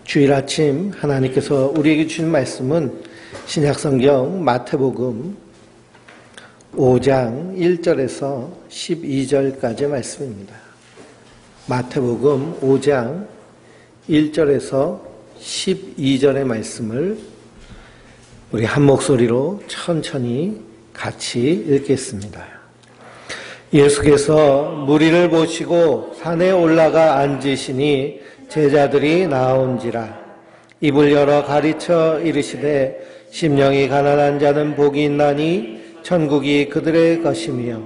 주일 아침 하나님께서 우리에게 주신 말씀은 신약성경 마태복음 5장 1절에서 12절까지의 말씀입니다. 마태복음 5장 1절에서 12절의 말씀을 우리 한 목소리로 천천히 같이 읽겠습니다. 예수께서 무리를 보시고 산에 올라가 앉으시니 제자들이 나온지라. 입을 열어 가르쳐 이르시되 심령이 가난한 자는 복이 있나니 천국이 그들의 것이며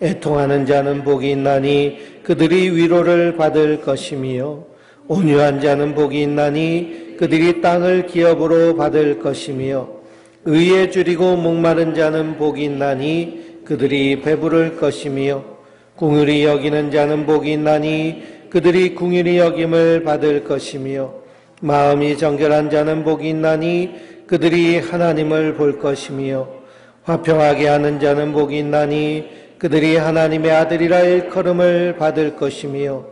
애통하는 자는 복이 있나니 그들이 위로를 받을 것이며 온유한 자는 복이 있나니 그들이 땅을 기업으로 받을 것이며 의에 줄이고 목마른 자는 복이 있나니 그들이 배부를 것이며 긍휼히 여기는 자는 복이 있나니 그들이 긍휼히 여김을 받을 것이며 마음이 정결한 자는 복이 있나니 그들이 하나님을 볼 것이며 화평하게 하는 자는 복이 있나니 그들이 하나님의 아들이라 일컬음을 받을 것이며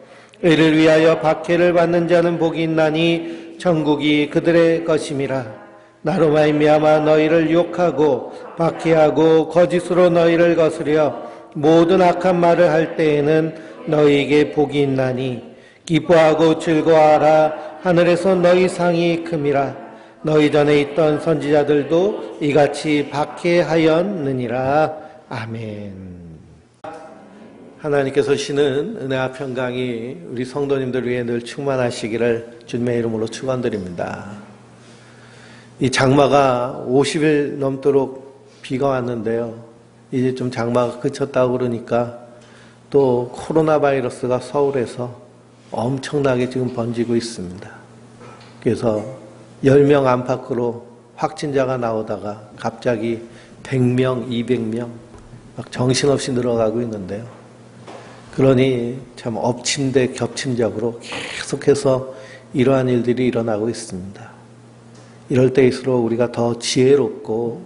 이를 위하여 박해를 받는 자는 복이 있나니 천국이 그들의 것임이라. 나로 말미암아 너희를 욕하고 박해하고 거짓으로 너희를 거스려 모든 악한 말을 할 때에는 너희에게 복이 있나니 기뻐하고 즐거워하라. 하늘에서 너희 상이 큼이라. 너희 전에 있던 선지자들도 이같이 박해하였느니라. 아멘. 하나님께서 주시는 은혜와 평강이 우리 성도님들 위해 늘 충만하시기를 주님의 이름으로 축원드립니다. 이 장마가 50일 넘도록 비가 왔는데요. 이제 좀 장마가 그쳤다고 그러니까 또 코로나 바이러스가 서울에서 엄청나게 지금 번지고 있습니다. 그래서 10명 안팎으로 확진자가 나오다가 갑자기 100명, 200명 막 정신없이 늘어가고 있는데요. 그러니 참 엎침대 겹침적으로 계속해서 이러한 일들이 일어나고 있습니다. 이럴 때일수록 우리가 더 지혜롭고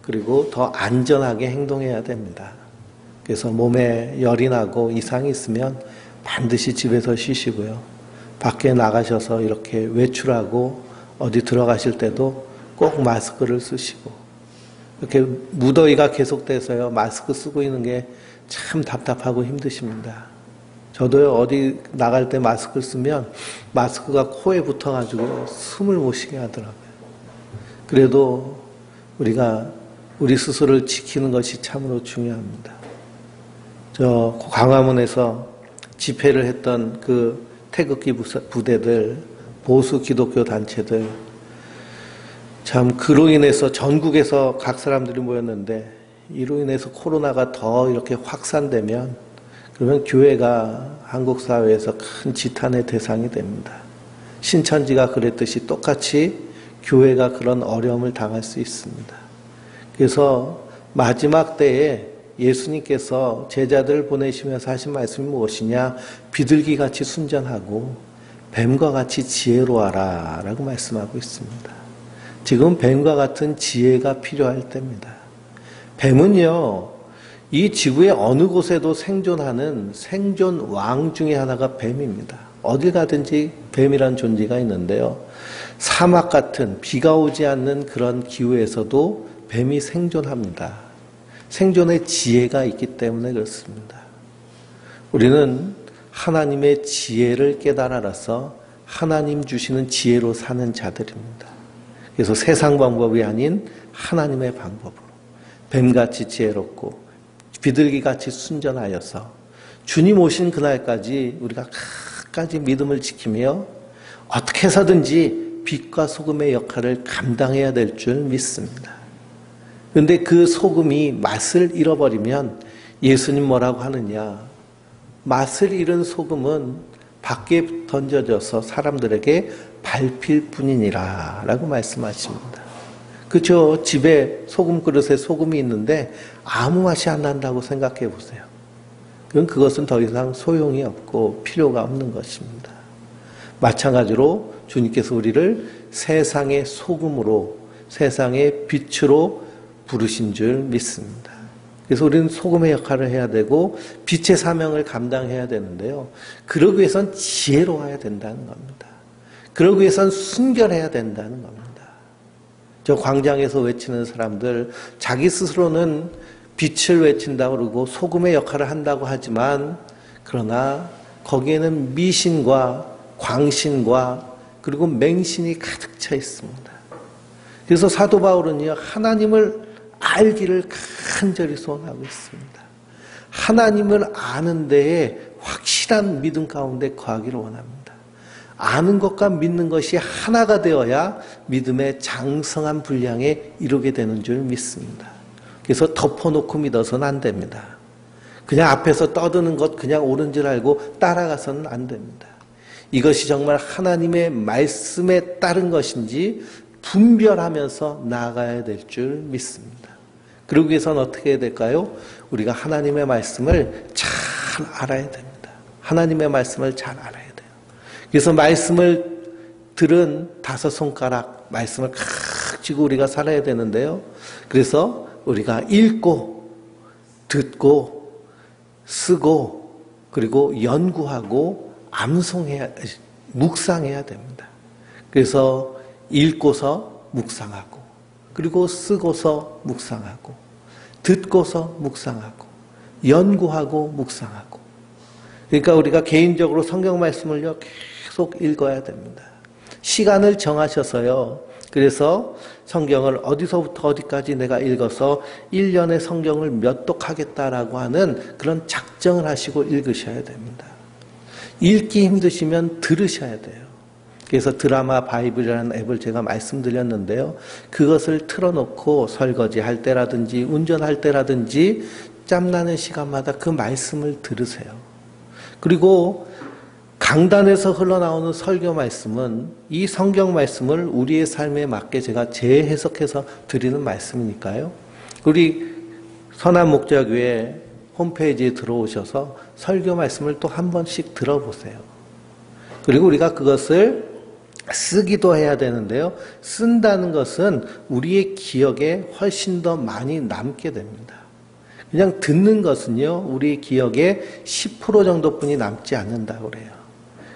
그리고 더 안전하게 행동해야 됩니다. 그래서 몸에 열이 나고 이상이 있으면 반드시 집에서 쉬시고요. 밖에 나가셔서 이렇게 외출하고 어디 들어가실 때도 꼭 마스크를 쓰시고, 이렇게 무더위가 계속돼서요, 마스크 쓰고 있는 게 참 답답하고 힘드십니다. 저도요, 어디 나갈 때 마스크를 쓰면 마스크가 코에 붙어가지고 숨을 못 쉬게 하더라고요. 그래도 우리가 우리 스스로를 지키는 것이 참으로 중요합니다. 저 광화문에서 집회를 했던 그 태극기 부대들, 보수 기독교 단체들, 참 그로 인해서 전국에서 각 사람들이 모였는데 이로 인해서 코로나가 더 이렇게 확산되면 그러면 교회가 한국 사회에서 큰 지탄의 대상이 됩니다. 신천지가 그랬듯이 똑같이 교회가 그런 어려움을 당할 수 있습니다. 그래서 마지막 때에 예수님께서 제자들을 보내시면서 하신 말씀이 무엇이냐? 비둘기같이 순전하고 뱀과 같이 지혜로워라 라고 말씀하고 있습니다. 지금 뱀과 같은 지혜가 필요할 때입니다. 뱀은요, 이 지구의 어느 곳에도 생존하는 생존왕 중에 하나가 뱀입니다. 어딜 가든지 뱀이란 존재가 있는데요. 사막 같은 비가 오지 않는 그런 기후에서도 뱀이 생존합니다. 생존의 지혜가 있기 때문에 그렇습니다. 우리는 하나님의 지혜를 깨달아서 하나님 주시는 지혜로 사는 자들입니다. 그래서 세상 방법이 아닌 하나님의 방법으로 뱀같이 지혜롭고 비둘기같이 순전하여서 주님 오신 그날까지 우리가 끝까지 믿음을 지키며 어떻게 해서든지 빛과 소금의 역할을 감당해야 될 줄 믿습니다. 그런데 그 소금이 맛을 잃어버리면 예수님 뭐라고 하느냐? 맛을 잃은 소금은 밖에 던져져서 사람들에게 밟힐 뿐이니라 라고 말씀하십니다. 그렇죠? 집에 소금 그릇에 소금이 있는데 아무 맛이 안 난다고 생각해 보세요. 그럼 그것은 더 이상 소용이 없고 필요가 없는 것입니다. 마찬가지로 주님께서 우리를 세상의 소금으로, 세상의 빛으로 부르신 줄 믿습니다. 그래서 우리는 소금의 역할을 해야 되고 빛의 사명을 감당해야 되는데요. 그러기 위해선 지혜로워야 된다는 겁니다. 그러기 위해선 순결해야 된다는 겁니다. 저 광장에서 외치는 사람들, 자기 스스로는 빛을 외친다고 그러고 소금의 역할을 한다고 하지만, 그러나 거기에는 미신과 광신과 그리고 맹신이 가득 차 있습니다. 그래서 사도 바울은요, 하나님을 알기를 간절히 소원하고 있습니다. 하나님을 아는 데에 확실한 믿음 가운데 거하기를 원합니다. 아는 것과 믿는 것이 하나가 되어야 믿음의 장성한 분량에 이르게 되는 줄 믿습니다. 그래서 덮어놓고 믿어서는 안 됩니다. 그냥 앞에서 떠드는 것 그냥 옳은 줄 알고 따라가서는 안 됩니다. 이것이 정말 하나님의 말씀에 따른 것인지 분별하면서 나아가야 될 줄 믿습니다. 그러기 위해서는 어떻게 해야 될까요? 우리가 하나님의 말씀을 잘 알아야 됩니다. 하나님의 말씀을 잘 알아야 돼요. 그래서 말씀을 들은 5손가락 말씀을 칵 쥐고 우리가 살아야 되는데요. 그래서 우리가 읽고 듣고 쓰고 그리고 연구하고 묵상해야 됩니다. 그래서 읽고서 묵상하고 그리고 쓰고서 묵상하고 듣고서 묵상하고 연구하고 묵상하고, 그러니까 우리가 개인적으로 성경 말씀을요 계속 읽어야 됩니다. 시간을 정하셔서요. 그래서 성경을 어디서부터 어디까지 내가 읽어서 1년에 성경을 몇 독 하겠다라고 하는 그런 작정을 하시고 읽으셔야 됩니다. 읽기 힘드시면 들으셔야 돼요. 그래서 드라마 바이블이라는 앱을 제가 말씀드렸는데요. 그것을 틀어놓고 설거지 할 때라든지 운전할 때라든지 짬나는 시간마다 그 말씀을 들으세요. 그리고 강단에서 흘러나오는 설교 말씀은 이 성경 말씀을 우리의 삶에 맞게 제가 재해석해서 드리는 말씀이니까요. 우리 선한목자교회 홈페이지에 들어오셔서 설교 말씀을 또 한 번씩 들어보세요. 그리고 우리가 그것을 쓰기도 해야 되는데요. 쓴다는 것은 우리의 기억에 훨씬 더 많이 남게 됩니다. 그냥 듣는 것은요, 우리 기억에 10% 정도뿐이 남지 않는다고 그래요.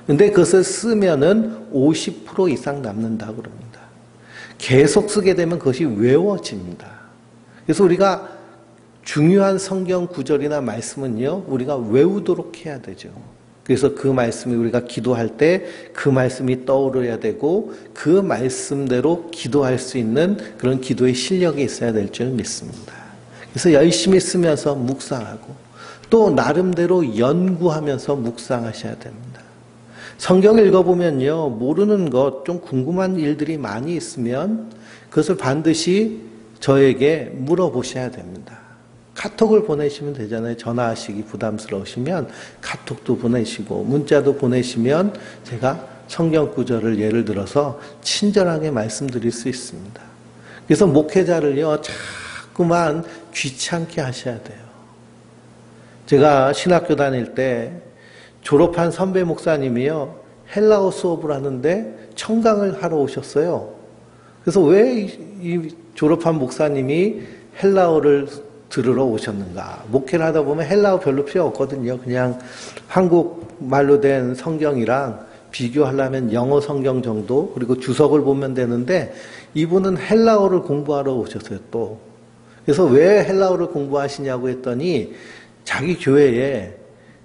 근데 그것을 쓰면은 50% 이상 남는다고 그럽니다. 계속 쓰게 되면 그것이 외워집니다. 그래서 우리가 중요한 성경 구절이나 말씀은요, 우리가 외우도록 해야 되죠. 그래서 그 말씀이 우리가 기도할 때 그 말씀이 떠오르야 되고 그 말씀대로 기도할 수 있는 그런 기도의 실력이 있어야 될 줄 믿습니다. 그래서 열심히 쓰면서 묵상하고 또 나름대로 연구하면서 묵상하셔야 됩니다. 성경을 읽어보면요, 모르는 것, 좀 궁금한 일들이 많이 있으면 그것을 반드시 저에게 물어보셔야 됩니다. 카톡을 보내시면 되잖아요. 전화하시기 부담스러우시면 카톡도 보내시고 문자도 보내시면 제가 성경 구절을 예를 들어서 친절하게 말씀드릴 수 있습니다. 그래서 목회자를요, 자꾸만 귀찮게 하셔야 돼요. 제가 신학교 다닐 때 졸업한 선배 목사님이요, 헬라어 수업을 하는데 청강을 하러 오셨어요. 그래서 왜 이 졸업한 목사님이 헬라어를 들으러 오셨는가? 목회를 하다 보면 헬라어 별로 필요 없거든요. 그냥 한국말로 된 성경이랑 비교하려면 영어 성경 정도, 그리고 주석을 보면 되는데 이분은 헬라어를 공부하러 오셨어요, 또. 그래서 왜 헬라어를 공부하시냐고 했더니 자기 교회에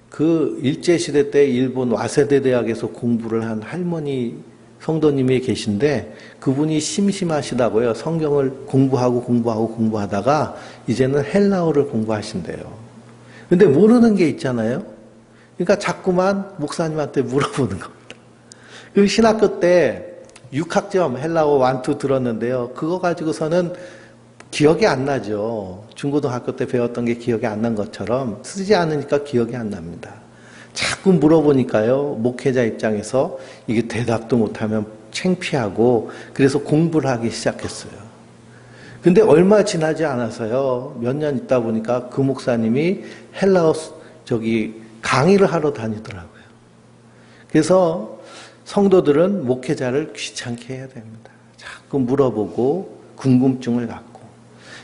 그 일제시대 때 일본 와세대 대학에서 공부를 한 할머니 성도님이 계신데 그분이 심심하시다고요. 성경을 공부하다가 이제는 헬라어를 공부하신대요. 근데 모르는 게 있잖아요. 그러니까 자꾸만 목사님한테 물어보는 겁니다. 그 신학교 때 6학점 헬라어 1, 2 들었는데요. 그거 가지고서는 기억이 안 나죠. 중고등학교 때 배웠던 게 기억이 안 난 것처럼 쓰지 않으니까 기억이 안 납니다. 자꾸 물어보니까요, 목회자 입장에서 이게 대답도 못하면 창피하고 그래서 공부를 하기 시작했어요. 근데 얼마 지나지 않아서요, 몇 년 있다 보니까 그 목사님이 헬라어 강의를 하러 다니더라고요. 그래서 성도들은 목회자를 귀찮게 해야 됩니다. 자꾸 물어보고 궁금증을 갖고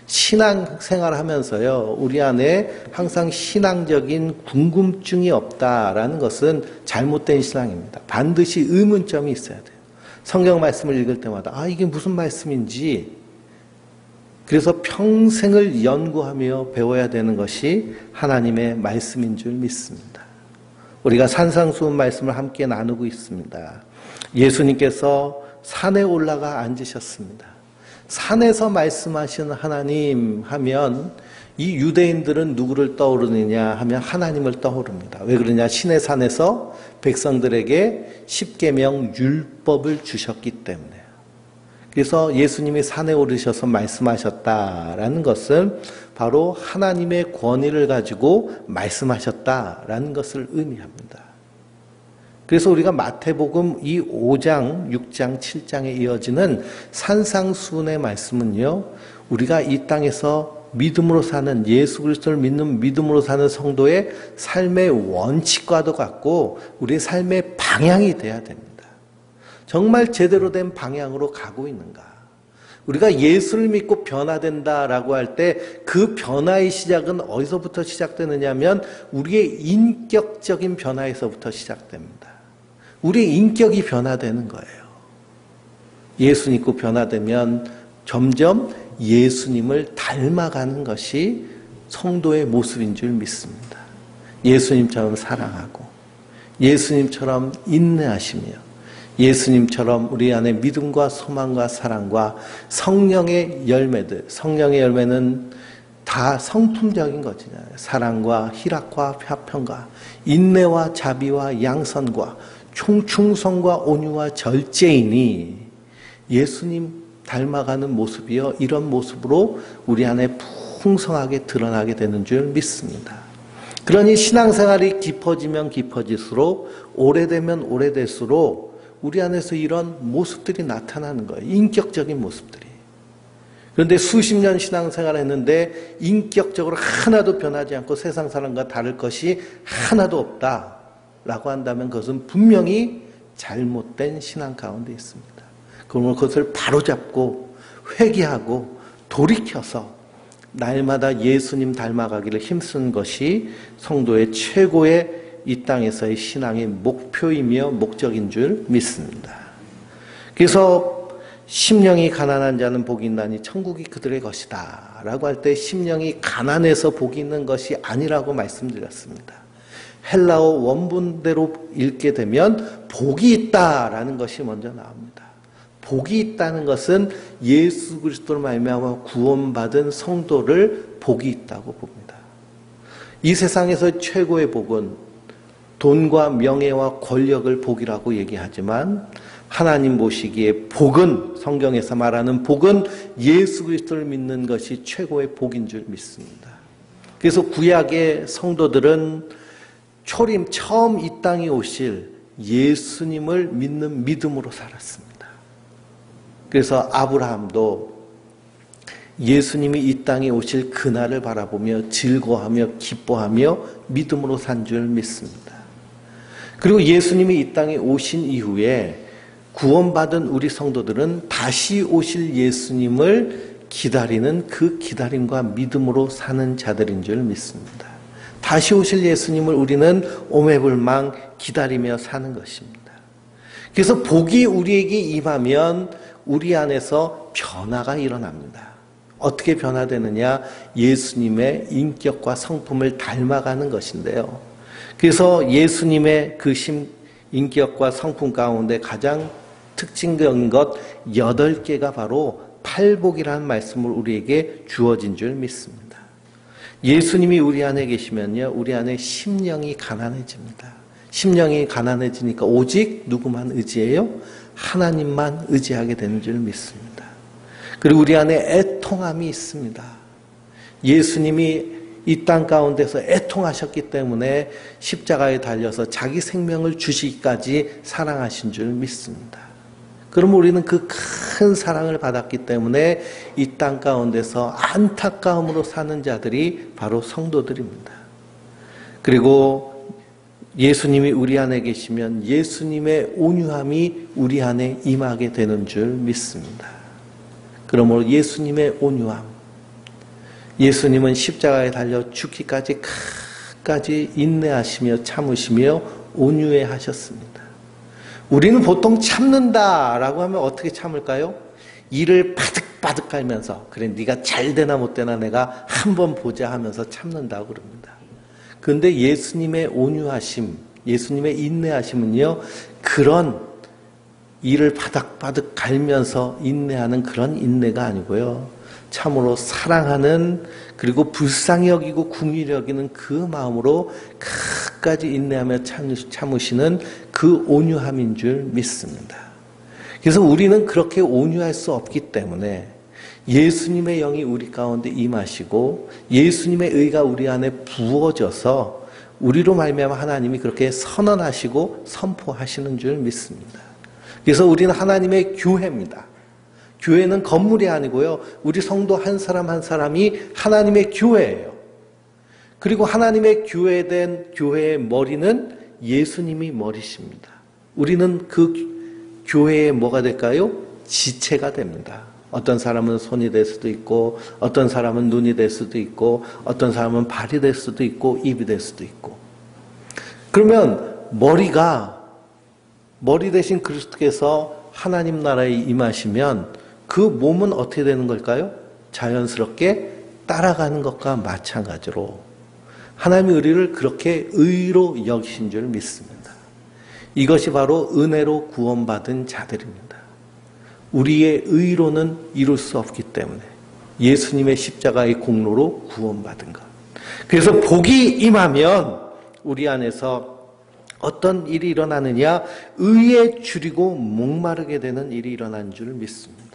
신앙생활 하면서요, 우리 안에 항상 신앙적인 궁금증이 없다라는 것은 잘못된 신앙입니다. 반드시 의문점이 있어야 돼요. 성경 말씀을 읽을 때마다 이게 무슨 말씀인지 그래서 평생을 연구하며 배워야 되는 것이 하나님의 말씀인 줄 믿습니다. 우리가 산상수훈 말씀을 함께 나누고 있습니다. 예수님께서 산에 올라가 앉으셨습니다. 산에서 말씀하시는 하나님 하면 이 유대인들은 누구를 떠오르느냐 하면 하나님을 떠오릅니다. 왜 그러냐? 시내 산에서 백성들에게 십계명 율법을 주셨기 때문에. 그래서 예수님이 산에 오르셔서 말씀하셨다라는 것은 바로 하나님의 권위를 가지고 말씀하셨다라는 것을 의미합니다. 그래서 우리가 마태복음 이 5장, 6장, 7장에 이어지는 산상수훈의 말씀은요, 우리가 이 땅에서 믿음으로 사는, 예수 그리스도를 믿는 믿음으로 사는 성도의 삶의 원칙과도 같고 우리의 삶의 방향이 돼야 됩니다. 정말 제대로 된 방향으로 가고 있는가? 우리가 예수를 믿고 변화된다라고 할 때 그 변화의 시작은 어디서부터 시작되느냐 하면 우리의 인격적인 변화에서부터 시작됩니다. 우리의 인격이 변화되는 거예요. 예수 믿고 변화되면 점점 예수님을 닮아가는 것이 성도의 모습인 줄 믿습니다. 예수님처럼 사랑하고 예수님처럼 인내하시며 예수님처럼 우리 안에 믿음과 소망과 사랑과 성령의 열매들, 성령의 열매는 다 성품적인 거잖아요. 사랑과 희락과 화평과 인내와 자비와 양선과 충성과 온유와 절제이니 예수님 닮아가는 모습이요. 이런 모습으로 우리 안에 풍성하게 드러나게 되는 줄 믿습니다. 그러니 신앙생활이 깊어지면 깊어질수록 오래되면 오래될수록 우리 안에서 이런 모습들이 나타나는 거예요. 인격적인 모습들이. 그런데 수십 년 신앙생활을 했는데 인격적으로 하나도 변하지 않고 세상 사람과 다를 것이 하나도 없다라고 한다면 그것은 분명히 잘못된 신앙 가운데 있습니다. 그러면 그것을 바로잡고 회개하고 돌이켜서 날마다 예수님 닮아가기를 힘쓰는 것이 성도의 최고의 이 땅에서의 신앙의 목표이며 목적인 줄 믿습니다. 그래서 심령이 가난한 자는 복이 있나니 천국이 그들의 것이다 라고 할 때 심령이 가난해서 복이 있는 것이 아니라고 말씀드렸습니다. 헬라어 원문대로 읽게 되면 복이 있다라는 것이 먼저 나옵니다. 복이 있다는 것은 예수 그리스도로 말미암아 구원받은 성도를 복이 있다고 봅니다. 이 세상에서 최고의 복은 돈과 명예와 권력을 복이라고 얘기하지만 하나님 보시기에 복은, 성경에서 말하는 복은 예수 그리스도를 믿는 것이 최고의 복인 줄 믿습니다. 그래서 구약의 성도들은 초림 처음 이 땅에 오실 예수님을 믿는 믿음으로 살았습니다. 그래서 아브라함도 예수님이 이 땅에 오실 그날을 바라보며 즐거워하며 기뻐하며 믿음으로 산 줄 믿습니다. 그리고 예수님이 이 땅에 오신 이후에 구원받은 우리 성도들은 다시 오실 예수님을 기다리는 그 기다림과 믿음으로 사는 자들인 줄 믿습니다. 다시 오실 예수님을 우리는 오매불망 기다리며 사는 것입니다. 그래서 복이 우리에게 임하면 우리 안에서 변화가 일어납니다. 어떻게 변화되느냐? 예수님의 인격과 성품을 닮아가는 것인데요. 그래서 예수님의 그 인격과 성품 가운데 가장 특징적인 것 8개가 바로 팔복이라는 말씀을 우리에게 주어진 줄 믿습니다. 예수님이 우리 안에 계시면요, 우리 안에 심령이 가난해집니다. 심령이 가난해지니까 오직 누구만 의지해요? 하나님만 의지하게 되는 줄 믿습니다. 그리고 우리 안에 애통함이 있습니다. 예수님이 이 땅 가운데서 애통하셨기 때문에 십자가에 달려서 자기 생명을 주시기까지 사랑하신 줄 믿습니다. 그럼 우리는 그 큰 사랑을 받았기 때문에 이 땅 가운데서 안타까움으로 사는 자들이 바로 성도들입니다. 그리고 예수님이 우리 안에 계시면 예수님의 온유함이 우리 안에 임하게 되는 줄 믿습니다. 그러므로 예수님의 온유함, 예수님은 십자가에 달려 죽기까지 끝까지 인내하시며 참으시며 온유해 하셨습니다. 우리는 보통 참는다라고 하면 어떻게 참을까요? 이를 바득바득 깔면서 그래 네가 잘 되나 못 되나 내가 한번 보자 하면서 참는다고 그럽니다. 그런데 예수님의 온유하심, 예수님의 인내하심은요, 그런 이를 바득바득 갈면서 인내하는 그런 인내가 아니고요, 참으로 사랑하는, 그리고 불쌍히 여기고 궁휼히 여기는 그 마음으로 끝까지 인내하며 참으시는 그 온유함인 줄 믿습니다. 그래서 우리는 그렇게 온유할 수 없기 때문에 예수님의 영이 우리 가운데 임하시고 예수님의 의가 우리 안에 부어져서 우리로 말미암아 하나님이 그렇게 선언하시고 선포하시는 줄 믿습니다. 그래서 우리는 하나님의 교회입니다. 교회는 건물이 아니고요, 우리 성도 한 사람 한 사람이 하나님의 교회예요. 그리고 하나님의 교회된 교회의 머리는 예수님이 머리십니다. 우리는 그 교회의 뭐가 될까요? 지체가 됩니다. 어떤 사람은 손이 될 수도 있고, 어떤 사람은 눈이 될 수도 있고, 어떤 사람은 발이 될 수도 있고, 입이 될 수도 있고. 그러면 머리 대신 그리스도께서 하나님 나라에 임하시면 그 몸은 어떻게 되는 걸까요? 자연스럽게 따라가는 것과 마찬가지로 하나님의 우리를 그렇게 의로 여기신 줄 믿습니다. 이것이 바로 은혜로 구원받은 자들입니다. 우리의 의로는 이룰 수 없기 때문에 예수님의 십자가의 공로로 구원받은 것. 그래서 복이 임하면 우리 안에서 어떤 일이 일어나느냐? 의에 줄이고 목마르게 되는 일이 일어나는 줄 믿습니다.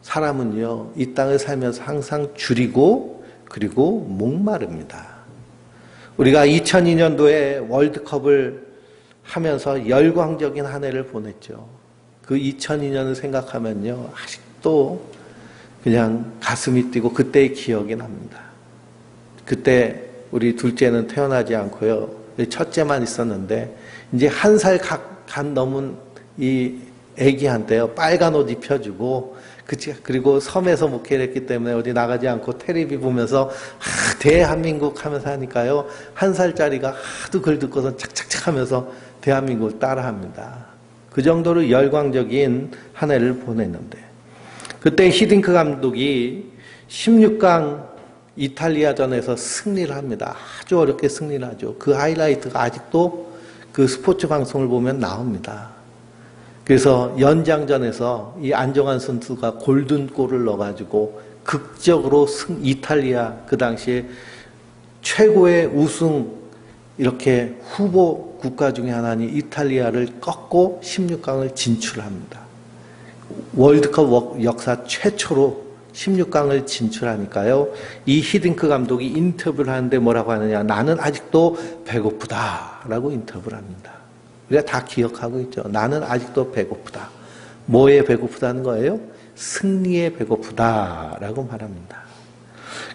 사람은요, 이 땅을 살면서 항상 줄이고 그리고 목마릅니다. 우리가 2002년도에 월드컵을 하면서 열광적인 한 해를 보냈죠. 그 2002년을 생각하면요, 아직도 그냥 가슴이 뛰고 그때의 기억이 납니다. 그때 우리 둘째는 태어나지 않고요, 첫째만 있었는데 이제 1살 간 넘은 이 애기한테요, 빨간 옷 입혀주고, 그리고 섬에서 목회를 했기 때문에 어디 나가지 않고 텔레비 보면서 대한민국 하면서 하니까요, 1살짜리가 하도 글 듣고서 착착착 하면서 대한민국을 따라합니다. 그 정도로 열광적인 한 해를 보냈는데, 그때 히딩크 감독이 16강 이탈리아전에서 승리를 합니다. 아주 어렵게 승리를 하죠. 그 하이라이트가 아직도 그 스포츠 방송을 보면 나옵니다. 그래서 연장전에서 이 안정환 선수가 골든골을 넣어가지고 극적으로 이탈리아 그 당시에 최고의 우승 이렇게 후보 국가 중에 하나인 이탈리아를 꺾고 16강을 진출합니다. 월드컵 역사 최초로 16강을 진출하니까요, 이 히딩크 감독이 인터뷰를 하는데 뭐라고 하느냐, 나는 아직도 배고프다라고 인터뷰를 합니다. 우리가 다 기억하고 있죠. 나는 아직도 배고프다. 뭐에 배고프다는 거예요? 승리에 배고프다라고 말합니다.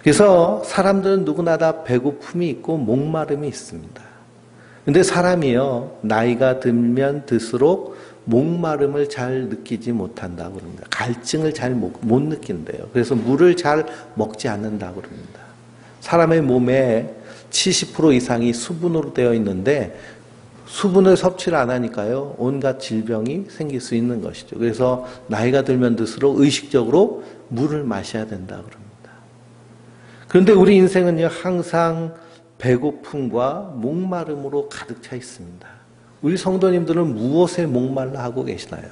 그래서 사람들은 누구나 다 배고픔이 있고 목마름이 있습니다. 근데 사람이요, 나이가 들면 들수록 목마름을 잘 느끼지 못한다고 그럽니다. 갈증을 잘 못 느낀대요. 그래서 물을 잘 먹지 않는다고 그럽니다. 사람의 몸에 70% 이상이 수분으로 되어 있는데 수분을 섭취를 안 하니까요, 온갖 질병이 생길 수 있는 것이죠. 그래서 나이가 들면 들수록 의식적으로 물을 마셔야 된다고 그럽니다. 그런데 우리 인생은요, 항상 배고픔과 목마름으로 가득 차 있습니다. 우리 성도님들은 무엇에 목말라 하고 계시나요?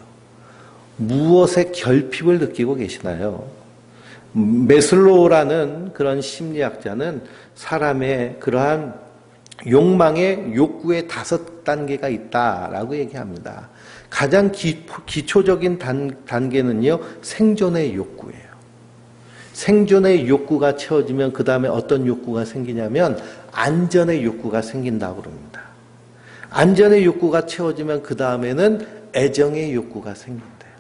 무엇에 결핍을 느끼고 계시나요? 메슬로우라는 그런 심리학자는 사람의 그러한 욕망의 욕구의 5단계가 있다라고 얘기합니다. 가장 기초적인 단계는요, 생존의 욕구예요. 생존의 욕구가 채워지면 그 다음에 어떤 욕구가 생기냐면 안전의 욕구가 생긴다고 그럽니다. 안전의 욕구가 채워지면 그 다음에는 애정의 욕구가 생긴대요.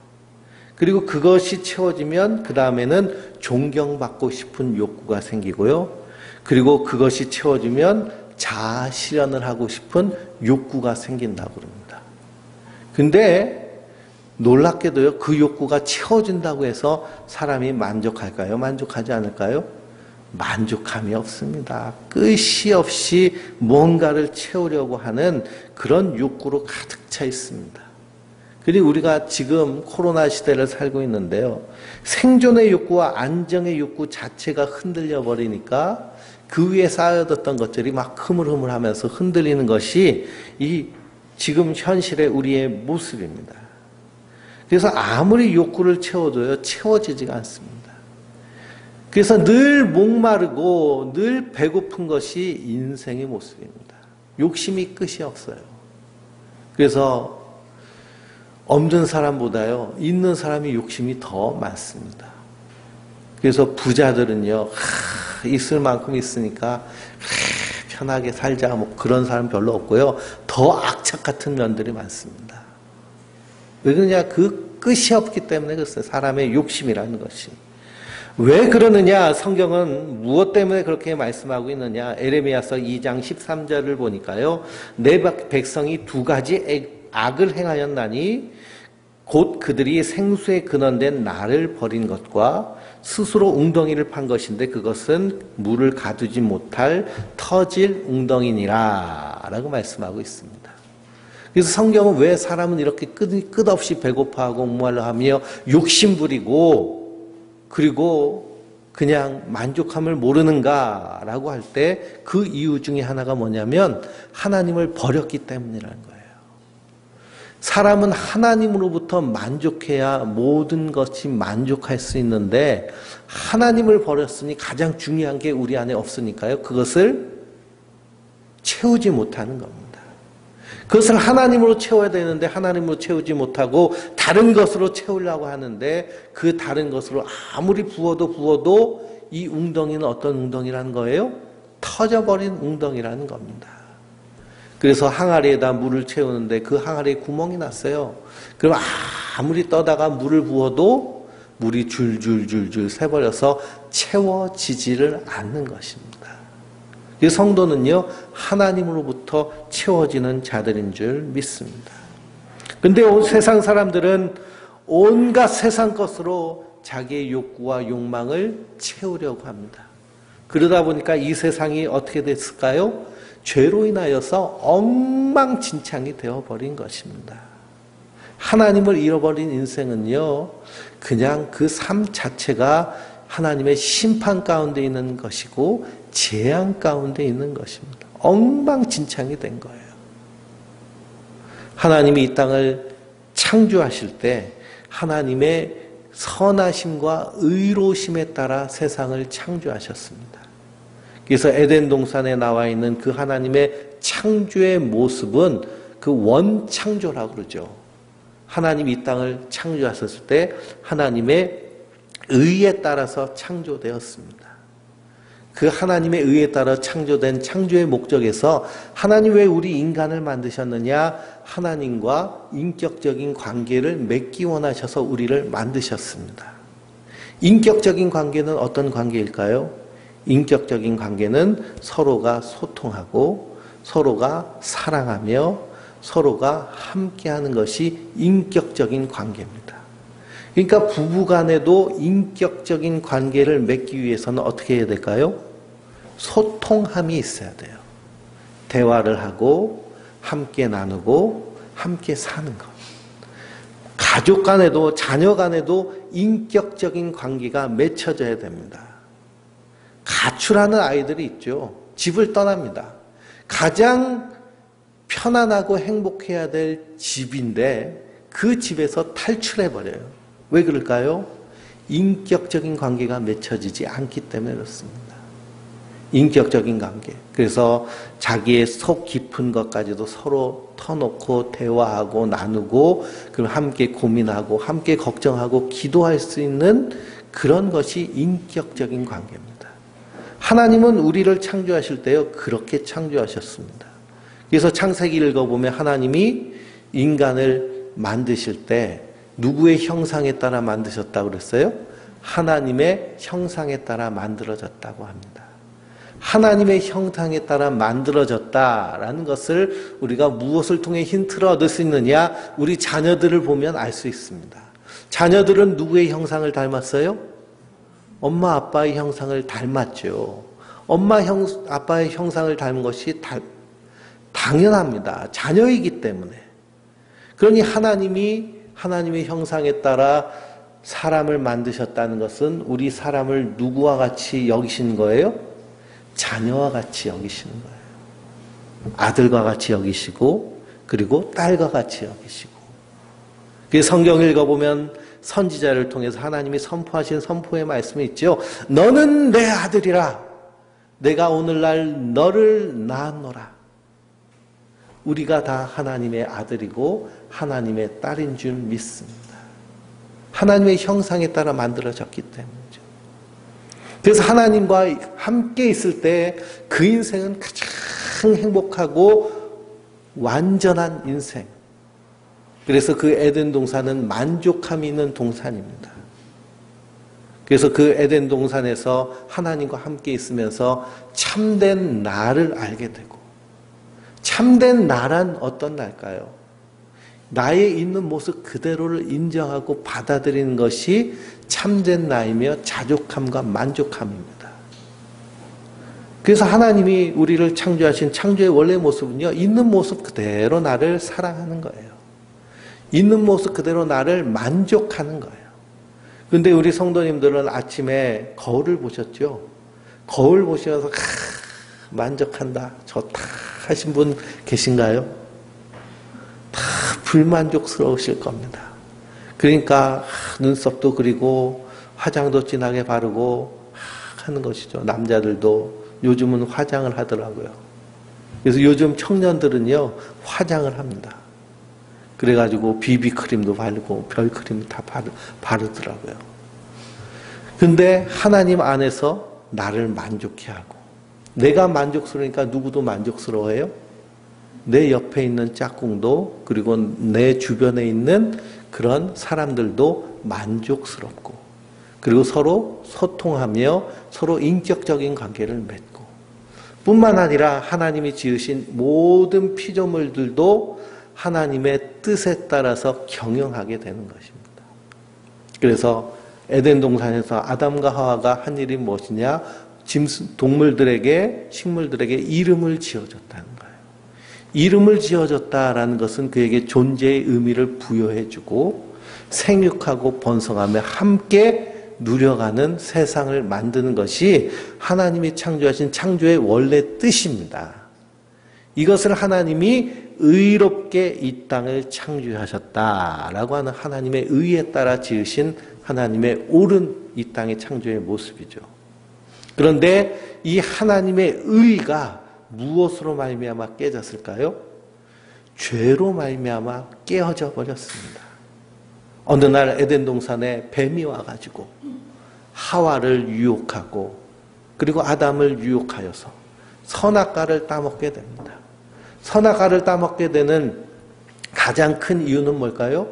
그리고 그것이 채워지면 그 다음에는 존경받고 싶은 욕구가 생기고요. 그리고 그것이 채워지면 자아 실현을 하고 싶은 욕구가 생긴다고 그럽니다. 근데 놀랍게도요, 그 욕구가 채워진다고 해서 사람이 만족할까요? 만족하지 않을까요? 만족함이 없습니다. 끝이 없이 뭔가를 채우려고 하는 그런 욕구로 가득 차 있습니다. 그리고 우리가 지금 코로나 시대를 살고 있는데요. 생존의 욕구와 안정의 욕구 자체가 흔들려 버리니까 그 위에 쌓여뒀던 것들이 막 흐물흐물하면서 흔들리는 것이 이 지금 현실의 우리의 모습입니다. 그래서 아무리 욕구를 채워도요, 채워지지가 않습니다. 그래서 늘 목마르고 늘 배고픈 것이 인생의 모습입니다. 욕심이 끝이 없어요. 그래서 없는 사람보다요, 있는 사람이 욕심이 더 많습니다. 그래서 부자들은요, 있을 만큼 있으니까 편하게 살자, 뭐 그런 사람 별로 없고요. 더 악착 같은 면들이 많습니다. 왜 그러냐? 그 끝이 없기 때문에 그랬어요. 사람의 욕심이라는 것이. 왜 그러느냐? 성경은 무엇 때문에 그렇게 말씀하고 있느냐? 에레미야서 2장 13절을 보니까요. 내 백성이 두 가지 악을 행하였나니 곧 그들이 생수에 근원된 나를 버린 것과 스스로 웅덩이를 판 것인데 그것은 물을 가두지 못할 터질 웅덩이니라 라고 말씀하고 있습니다. 그래서 성경은 왜 사람은 이렇게 끝없이 배고파하고 목말라하며 욕심부리고 그리고 그냥 만족함을 모르는가라고 할 때 그 이유 중에 하나가 뭐냐면 하나님을 버렸기 때문이라는 거예요. 사람은 하나님으로부터 만족해야 모든 것이 만족할 수 있는데 하나님을 버렸으니 가장 중요한 게 우리 안에 없으니까요. 그것을 채우지 못하는 겁니다. 그것을 하나님으로 채워야 되는데 하나님으로 채우지 못하고 다른 것으로 채우려고 하는데 그 다른 것으로 아무리 부어도 이 웅덩이는 어떤 웅덩이라는 거예요? 터져버린 웅덩이라는 겁니다. 그래서 항아리에다 물을 채우는데 그 항아리에 구멍이 났어요. 그럼 아무리 떠다가 물을 부어도 물이 줄줄줄줄 새버려서 채워지지를 않는 것입니다. 이 성도는요, 하나님으로부터 채워지는 자들인 줄 믿습니다. 근데 세상 사람들은 온갖 세상 것으로 자기의 욕구와 욕망을 채우려고 합니다. 그러다 보니까 이 세상이 어떻게 됐을까요? 죄로 인하여서 엉망진창이 되어버린 것입니다. 하나님을 잃어버린 인생은요, 그냥 그 삶 자체가 하나님의 심판 가운데 있는 것이고 재앙 가운데 있는 것입니다. 엉망진창이 된 거예요. 하나님이 이 땅을 창조하실 때 하나님의 선하심과 의로우심에 따라 세상을 창조하셨습니다. 그래서 에덴 동산에 나와 있는 그 하나님의 창조의 모습은 그 원창조라고 그러죠. 하나님이 이 땅을 창조하셨을 때 하나님의 의에 따라서 창조되었습니다. 그 하나님의 의에 따라 창조된 창조의 목적에서 하나님 왜 우리 인간을 만드셨느냐? 하나님과 인격적인 관계를 맺기 원하셔서 우리를 만드셨습니다. 인격적인 관계는 어떤 관계일까요? 인격적인 관계는 서로가 소통하고 서로가 사랑하며 서로가 함께하는 것이 인격적인 관계입니다. 그러니까 부부간에도 인격적인 관계를 맺기 위해서는 어떻게 해야 될까요? 소통함이 있어야 돼요. 대화를 하고 함께 나누고 함께 사는 것. 가족 간에도 자녀 간에도 인격적인 관계가 맺혀져야 됩니다. 가출하는 아이들이 있죠. 집을 떠납니다. 가장 편안하고 행복해야 될 집인데 그 집에서 탈출해버려요. 왜 그럴까요? 인격적인 관계가 맺혀지지 않기 때문에 그렇습니다. 인격적인 관계. 그래서 자기의 속 깊은 것까지도 서로 터놓고 대화하고 나누고 그럼 함께 고민하고 함께 걱정하고 기도할 수 있는 그런 것이 인격적인 관계입니다. 하나님은 우리를 창조하실 때요, 그렇게 창조하셨습니다. 그래서 창세기 읽어보면 하나님이 인간을 만드실 때 누구의 형상에 따라 만드셨다고 그랬어요? 하나님의 형상에 따라 만들어졌다고 합니다. 하나님의 형상에 따라 만들어졌다라는 것을 우리가 무엇을 통해 힌트를 얻을 수 있느냐? 우리 자녀들을 보면 알 수 있습니다. 자녀들은 누구의 형상을 닮았어요? 엄마 아빠의 형상을 닮았죠. 아빠의 형상을 닮은 것이 당연합니다. 자녀이기 때문에. 그러니 하나님의 형상에 따라 사람을 만드셨다는 것은 우리 사람을 누구와 같이 여기신 거예요? 자녀와 같이 여기시는 거예요. 아들과 같이 여기시고 그리고 딸과 같이 여기시고. 그래서 성경 읽어보면 선지자를 통해서 하나님이 선포하신 선포의 말씀이 있죠. 너는 내 아들이라. 내가 오늘날 너를 낳았노라. 우리가 다 하나님의 아들이고 하나님의 딸인 줄 믿습니다. 하나님의 형상에 따라 만들어졌기 때문이죠. 그래서 하나님과 함께 있을 때 그 인생은 가장 행복하고 완전한 인생. 그래서 그 에덴 동산은 만족함이 있는 동산입니다. 그래서 그 에덴 동산에서 하나님과 함께 있으면서 참된 나를 알게 되고, 참된 나란 어떤 날까요? 나의 있는 모습 그대로를 인정하고 받아들이는 것이 참된 나이며 자족함과 만족함입니다. 그래서 하나님이 우리를 창조하신 창조의 원래 모습은요, 있는 모습 그대로 나를 사랑하는 거예요. 있는 모습 그대로 나를 만족하는 거예요. 근데 우리 성도님들은 아침에 거울을 보셨죠? 거울 보시면서 만족한다, 좋다 하신 분 계신가요? 다 불만족스러우실 겁니다. 그러니까 눈썹도 그리고 화장도 진하게 바르고 하는 것이죠. 남자들도 요즘은 화장을 하더라고요. 그래서 요즘 청년들은요, 화장을 합니다. 그래가지고 비비크림도 바르고 별크림도 다 바르더라고요. 근데 하나님 안에서 나를 만족해 하고, 내가 만족스러우니까 누구도 만족스러워해요? 내 옆에 있는 짝꿍도, 그리고 내 주변에 있는 그런 사람들도 만족스럽고, 그리고 서로 소통하며 서로 인격적인 관계를 맺고, 뿐만 아니라 하나님이 지으신 모든 피조물들도 하나님의 뜻에 따라서 경영하게 되는 것입니다. 그래서 에덴 동산에서 아담과 하와가 한 일이 무엇이냐? 동물들에게, 식물들에게 이름을 지어줬다는 거예요. 이름을 지어줬다라는 것은 그에게 존재의 의미를 부여해주고 생육하고 번성하며 함께 누려가는 세상을 만드는 것이 하나님이 창조하신 창조의 원래 뜻입니다. 이것을 하나님이 의롭게 이 땅을 창조하셨다라고 하는 하나님의 의에 따라 지으신 하나님의 옳은 이 땅의 창조의 모습이죠. 그런데 이 하나님의 의가 무엇으로 말미암아 깨졌을까요? 죄로 말미암아 깨어져 버렸습니다. 어느 날 에덴 동산에 뱀이 와가지고 하와를 유혹하고 그리고 아담을 유혹하여서 선악과를 따먹게 됩니다. 선악과를 따먹게 되는 가장 큰 이유는 뭘까요?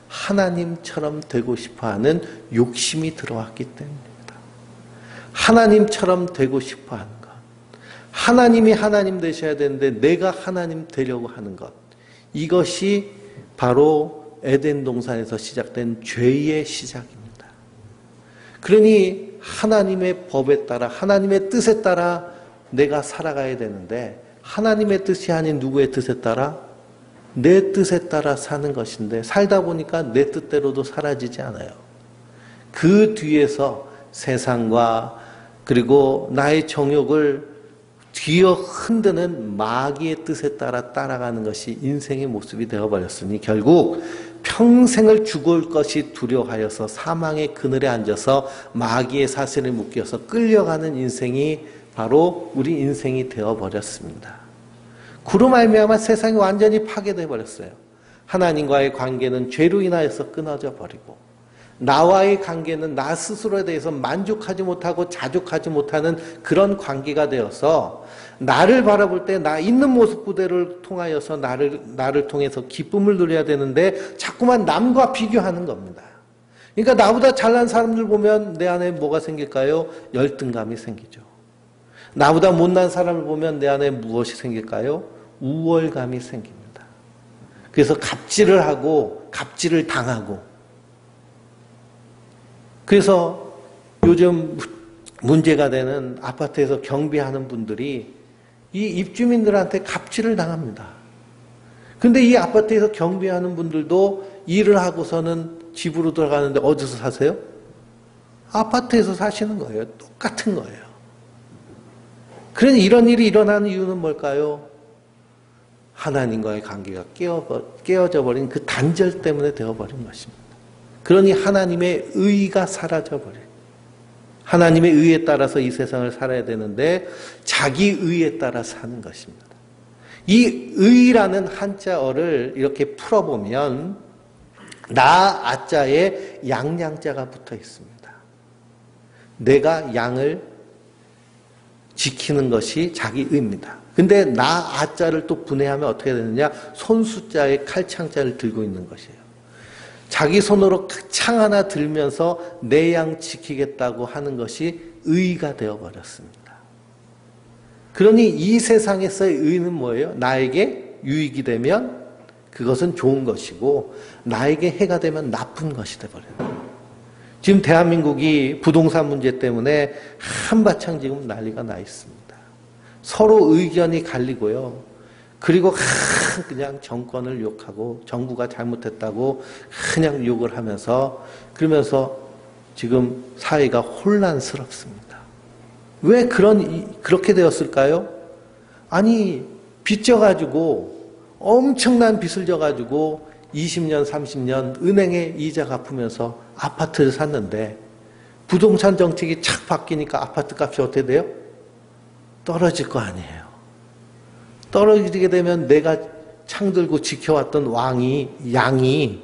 하나님처럼 되고 싶어하는 욕심이 들어왔기 때문입니다. 하나님처럼 되고 싶어하는 것. 하나님이 하나님 되셔야 되는데 내가 하나님 되려고 하는 것. 이것이 바로 에덴 동산에서 시작된 죄의 시작입니다. 그러니 하나님의 법에 따라, 하나님의 뜻에 따라 내가 살아가야 되는데 하나님의 뜻이 아닌 누구의 뜻에 따라? 내 뜻에 따라 사는 것인데 살다 보니까 내 뜻대로도 사라지지 않아요. 그 뒤에서 세상과 그리고 나의 정욕을 뒤어 흔드는 마귀의 뜻에 따라 따라가는 것이 인생의 모습이 되어버렸으니 결국 평생을 죽을 것이 두려워하여서 사망의 그늘에 앉아서 마귀의 사슬에 묶여서 끌려가는 인생이 바로 우리 인생이 되어버렸습니다. 그로 말미암아 세상이 완전히 파괴되어 버렸어요. 하나님과의 관계는 죄로 인하여서 끊어져 버리고 나와의 관계는 나 스스로에 대해서 만족하지 못하고 자족하지 못하는 그런 관계가 되어서 나를 바라볼 때 나 있는 모습 그대로를 통하여서 나를 통해서 기쁨을 누려야 되는데 자꾸만 남과 비교하는 겁니다. 그러니까 나보다 잘난 사람들 보면 내 안에 뭐가 생길까요? 열등감이 생기죠. 나보다 못난 사람을 보면 내 안에 무엇이 생길까요? 우월감이 생깁니다. 그래서 갑질을 하고 갑질을 당하고, 그래서 요즘 문제가 되는 아파트에서 경비하는 분들이 이 입주민들한테 갑질을 당합니다. 근데 이 아파트에서 경비하는 분들도 일을 하고서는 집으로 들어가는데 어디서 사세요? 아파트에서 사시는 거예요. 똑같은 거예요. 그러니 이런 일이 일어나는 이유는 뭘까요? 하나님과의 관계가 깨어져 버린 그 단절 때문에 되어버린 것입니다. 그러니 하나님의 의가 사라져버려요. 하나님의 의에 따라서 이 세상을 살아야 되는데 자기 의에 따라 사는 것입니다. 이 의라는 한자어를 이렇게 풀어보면 나 아자에 양양자가 붙어 있습니다. 내가 양을 지키는 것이 자기 의입니다. 근데 나 아자를 또 분해하면 어떻게 되느냐? 손수자에 칼창자를 들고 있는 것이에요. 자기 손으로 창 하나 들면서 내 양 지키겠다고 하는 것이 의가 되어버렸습니다. 그러니 이 세상에서의 의는 뭐예요? 나에게 유익이 되면 그것은 좋은 것이고 나에게 해가 되면 나쁜 것이 되어버려요. 지금 대한민국이 부동산 문제 때문에 한바탕 지금 난리가 나 있습니다. 서로 의견이 갈리고요. 그리고 그냥 정권을 욕하고 정부가 잘못했다고 그냥 욕을 하면서 그러면서 지금 사회가 혼란스럽습니다. 왜 그렇게 되었을까요? 아니 빚져가지고 엄청난 빚을 져가지고 20년 30년 은행에 이자 갚으면서 아파트를 샀는데 부동산 정책이 착 바뀌니까 아파트 값이 어떻게 돼요? 떨어질 거 아니에요. 떨어지게 되면 내가 창 들고 지켜왔던 양이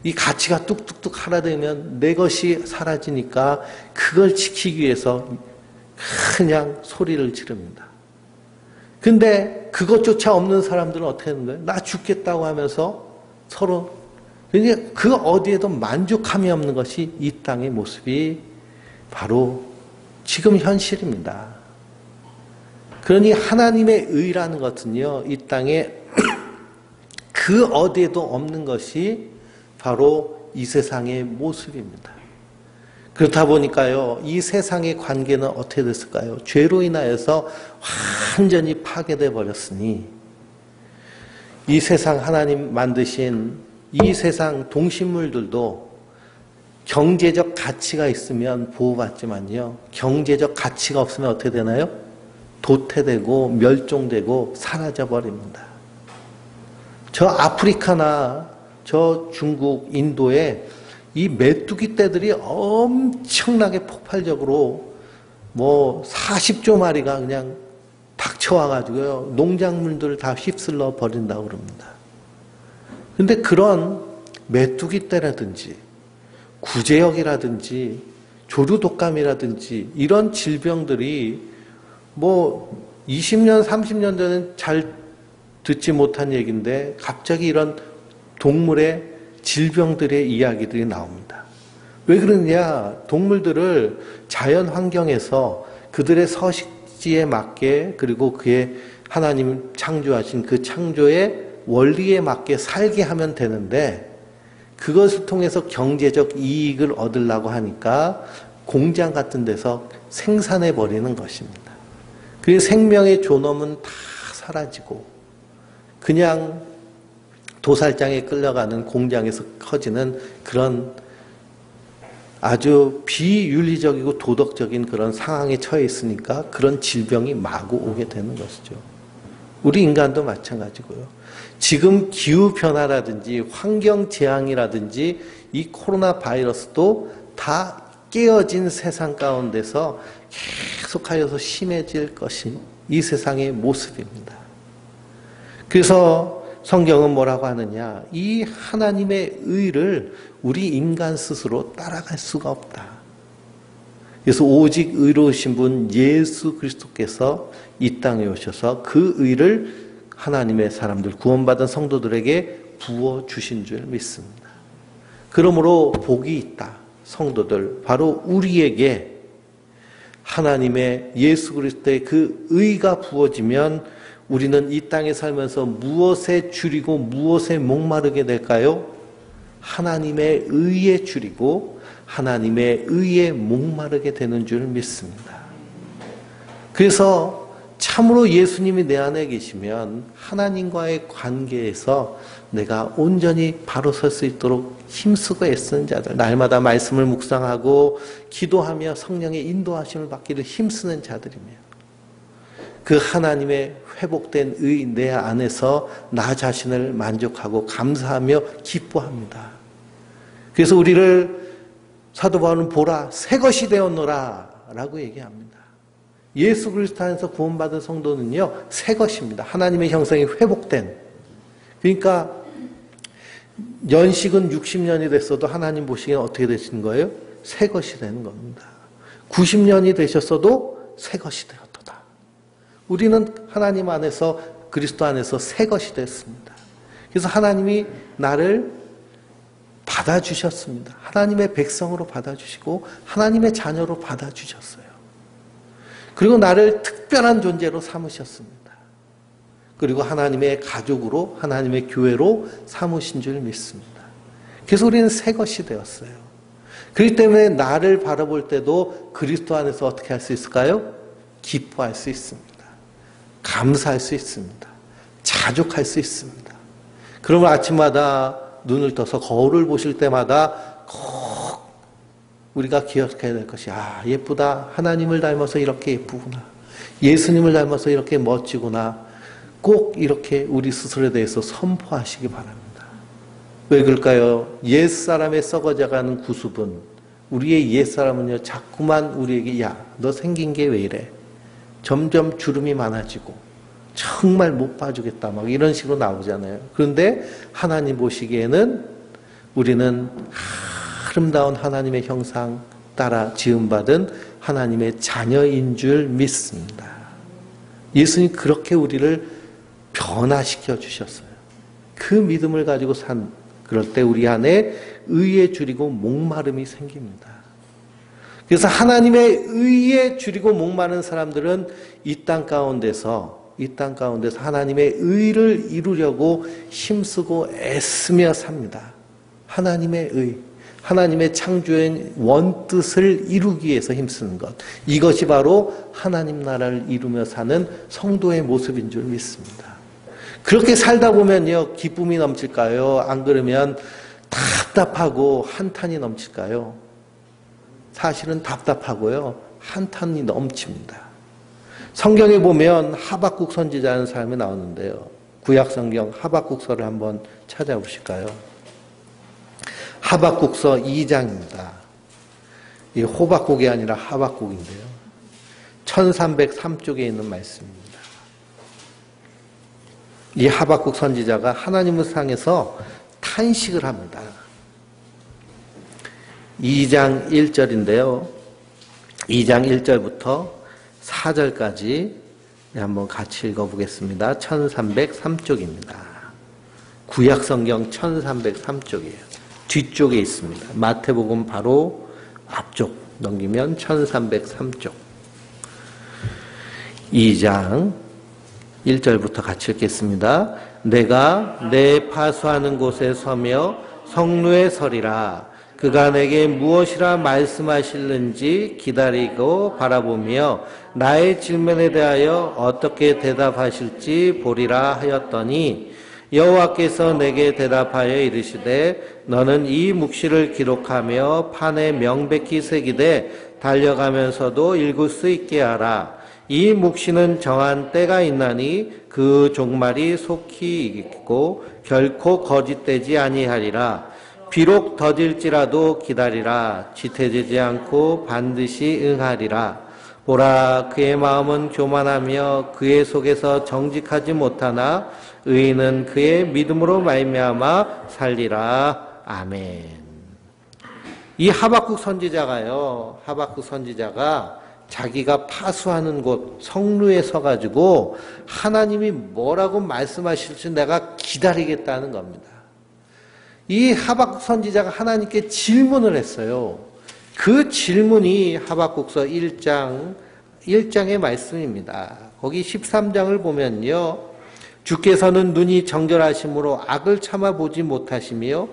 이 가치가 뚝뚝뚝 하락되면 내 것이 사라지니까 그걸 지키기 위해서 그냥 소리를 지릅니다. 근데 그것조차 없는 사람들은 어떻게 하는 거예요? 나 죽겠다고 하면서 서로 그 어디에도 만족함이 없는 것이 이 땅의 모습이 바로 지금 현실입니다. 그러니 하나님의 의라는 것은요, 이 땅에 그 어디에도 없는 것이 바로 이 세상의 모습입니다. 그렇다 보니까요, 이 세상의 관계는 어떻게 됐을까요? 죄로 인하여서 완전히 파괴되어 버렸으니 이 세상 하나님 만드신 이 세상 동식물들도 경제적 가치가 있으면 보호받지만요, 경제적 가치가 없으면 어떻게 되나요? 도태되고 멸종되고 사라져버립니다. 저 아프리카나 저 중국, 인도에 이 메뚜기 떼들이 엄청나게 폭발적으로 40조 마리가 그냥 닥쳐와가지고요, 농작물들을 다 휩쓸러 버린다고 그럽니다. 근데 그런 메뚜기 떼라든지 구제역이라든지 조류독감이라든지 이런 질병들이 20년, 30년 전엔 잘 듣지 못한 얘기인데 갑자기 이런 동물의 질병들의 이야기들이 나옵니다. 왜 그러냐? 동물들을 자연 환경에서 그들의 서식지에 맞게 그리고 그의 하나님 창조하신 그 창조의 원리에 맞게 살게 하면 되는데 그것을 통해서 경제적 이익을 얻으려고 하니까 공장 같은 데서 생산해 버리는 것입니다. 그 생명의 존엄은 다 사라지고 그냥 도살장에 끌려가는 공장에서 커지는 그런 아주 비윤리적이고 도덕적인 그런 상황에 처해 있으니까 그런 질병이 마구 오게 되는 것이죠. 우리 인간도 마찬가지고요. 지금 기후변화라든지 환경재앙이라든지 이 코로나 바이러스도 다 깨어진 세상 가운데서 계속하여서 심해질 것이 이 세상의 모습입니다. 그래서 성경은 뭐라고 하느냐? 이 하나님의 의를 우리 인간 스스로 따라갈 수가 없다. 그래서 오직 의로우신 분 예수 그리스도께서 이 땅에 오셔서 그 의를 하나님의 사람들, 구원받은 성도들에게 부어주신 줄 믿습니다. 그러므로 복이 있다. 성도들, 바로 우리에게 하나님의 예수 그리스도의 그 의가 부어지면 우리는 이 땅에 살면서 무엇에 줄이고 무엇에 목마르게 될까요? 하나님의 의에 줄이고 하나님의 의에 목마르게 되는 줄 믿습니다. 그래서 참으로 예수님이 내 안에 계시면 하나님과의 관계에서 내가 온전히 바로 설 수 있도록 힘쓰고 애쓰는 자들, 날마다 말씀을 묵상하고 기도하며 성령의 인도하심을 받기를 힘쓰는 자들이며 그 하나님의 회복된 의 내 안에서 나 자신을 만족하고 감사하며 기뻐합니다. 그래서 우리를 사도 바울은 보라 새 것이 되었노라 라고 얘기합니다. 예수 그리스도 안에서 구원받은 성도는요 새 것입니다. 하나님의 형상이 회복된. 그러니까 연식은 60년이 됐어도 하나님 보시기엔 어떻게 되신 거예요? 새 것이 되는 겁니다. 90년이 되셨어도 새 것이 되었도다. 우리는 하나님 안에서 그리스도 안에서 새 것이 됐습니다. 그래서 하나님이 나를 받아주셨습니다. 하나님의 백성으로 받아주시고 하나님의 자녀로 받아주셨어요. 그리고 나를 특별한 존재로 삼으셨습니다. 그리고 하나님의 가족으로 하나님의 교회로 삼으신 줄 믿습니다. 그래서 우리는 새 것이 되었어요. 그렇기 때문에 나를 바라볼 때도 그리스도 안에서 어떻게 할 수 있을까요? 기뻐할 수 있습니다. 감사할 수 있습니다. 자족할 수 있습니다. 그러면 아침마다 눈을 떠서 거울을 보실 때마다 꼭 우리가 기억해야 될 것이 예쁘다. 하나님을 닮아서 이렇게 예쁘구나. 예수님을 닮아서 이렇게 멋지구나. 꼭 이렇게 우리 스스로에 대해서 선포하시기 바랍니다. 왜 그럴까요? 옛사람의 썩어져가는 구습은 우리의 옛사람은요 자꾸만 우리에게 너 생긴 게 왜 이래? 점점 주름이 많아지고 정말 못 봐주겠다 막 이런 식으로 나오잖아요. 그런데 하나님 보시기에는 우리는 아름다운 하나님의 형상 따라 지음받은 하나님의 자녀인 줄 믿습니다. 예수님 그렇게 우리를 변화시켜 주셨어요. 그 믿음을 가지고 그럴 때 우리 안에 의에 줄이고 목마름이 생깁니다. 그래서 하나님의 의에 줄이고 목마른 사람들은 이 땅 가운데서 하나님의 의를 이루려고 힘쓰고 애쓰며 삽니다. 하나님의 의, 하나님의 창조의 원뜻을 이루기 위해서 힘쓰는 것. 이것이 바로 하나님 나라를 이루며 사는 성도의 모습인 줄 믿습니다. 그렇게 살다 보면요, 기쁨이 넘칠까요? 안 그러면 답답하고 한탄이 넘칠까요? 사실은 답답하고요, 한탄이 넘칩니다. 성경에 보면 하박국 선지자라는 사람이 나오는데요. 구약 성경 하박국서를 한번 찾아보실까요? 하박국서 2장입니다. 이 호박국이 아니라 하박국인데요. 1303쪽에 있는 말씀입니다. 이 하박국 선지자가 하나님을 향해서 탄식을 합니다. 2장 1절인데요. 2장 1절부터 4절까지 한번 같이 읽어보겠습니다. 1303쪽입니다. 구약성경 1303쪽이에요. 뒤쪽에 있습니다. 마태복음 바로 앞쪽 넘기면 1303쪽. 2장 1절부터 같이 읽겠습니다. 내가 내 파수하는 곳에 서며 성루에 서리라. 그가 내게 무엇이라 말씀하실는지 기다리고 바라보며 나의 질문에 대하여 어떻게 대답하실지 보리라 하였더니 여호와께서 내게 대답하여 이르시되 너는 이 묵시를 기록하며 판에 명백히 새기되 달려가면서도 읽을 수 있게 하라. 이 묵시는 정한 때가 있나니 그 종말이 속히 있고 결코 거짓되지 아니하리라. 비록 더딜지라도 기다리라. 지태지지 않고 반드시 응하리라. 보라, 그의 마음은 교만하며 그의 속에서 정직하지 못하나 의인은 그의 믿음으로 말미암아 살리라. 아멘. 이 하박국 선지자가 자기가 파수하는 곳 성루에 서가지고 하나님이 뭐라고 말씀하실지 내가 기다리겠다는 겁니다. 이 하박국 선지자가 하나님께 질문을 했어요. 그 질문이 하박국서 1장의 말씀입니다. 거기 13장을 보면요. 주께서는 눈이 정결하심으로 악을 참아보지 못하시며